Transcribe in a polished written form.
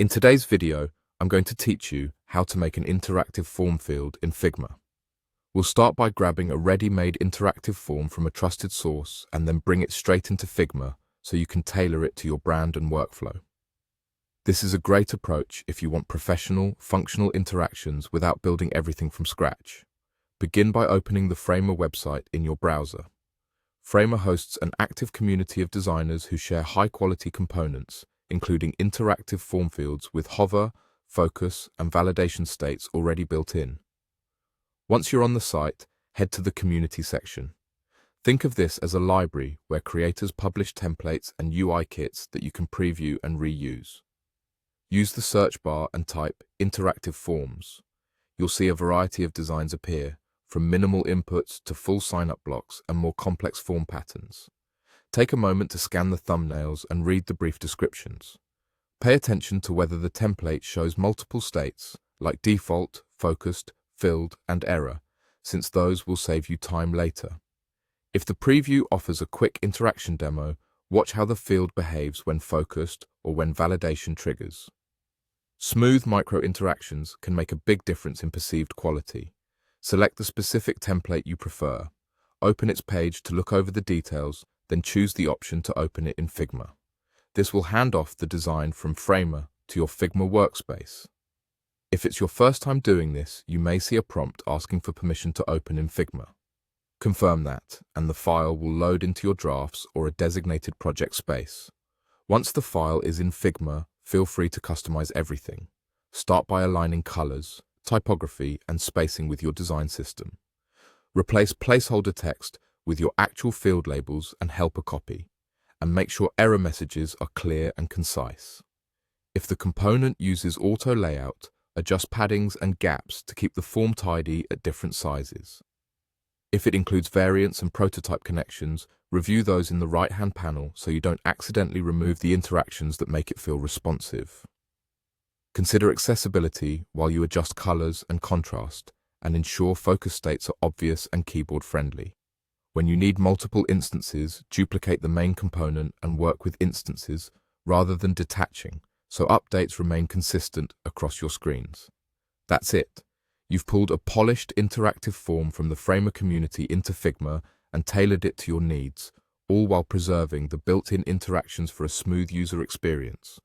In today's video, I'm going to teach you how to make an interactive form field in Figma. We'll start by grabbing a ready-made interactive form from a trusted source and then bring it straight into Figma so you can tailor it to your brand and workflow. This is a great approach if you want professional, functional interactions without building everything from scratch. Begin by opening the Figma website in your browser. Figma hosts an active community of designers who share high-quality components, including interactive form fields with hover, focus, and validation states already built in. Once you're on the site, head to the community section. Think of this as a library where creators publish templates and UI kits that you can preview and reuse. Use the search bar and type interactive forms. You'll see a variety of designs appear, from minimal inputs to full sign-up blocks and more complex form patterns. Take a moment to scan the thumbnails and read the brief descriptions. Pay attention to whether the template shows multiple states, like default, focused, filled, and error, since those will save you time later. If the preview offers a quick interaction demo, watch how the field behaves when focused or when validation triggers. Smooth micro-interactions can make a big difference in perceived quality. Select the specific template you prefer. Open its page to look over the details, then choose the option to open it in Figma. This will hand off the design from Figma to your Figma workspace. If it's your first time doing this, you may see a prompt asking for permission to open in Figma. Confirm that, and the file will load into your drafts or a designated project space. Once the file is in Figma, feel free to customize everything. Start by aligning colors, typography, and spacing with your design system. Replace placeholder text with your actual field labels and helper copy, and make sure error messages are clear and concise. If the component uses auto layout, adjust paddings and gaps to keep the form tidy at different sizes. If it includes variants and prototype connections, review those in the right-hand panel so you don't accidentally remove the interactions that make it feel responsive. Consider accessibility while you adjust colors and contrast, and ensure focus states are obvious and keyboard-friendly. When you need multiple instances, duplicate the main component and work with instances rather than detaching, so updates remain consistent across your screens. That's it. You've pulled a polished interactive form from the Figma community into Figma and tailored it to your needs, all while preserving the built-in interactions for a smooth user experience.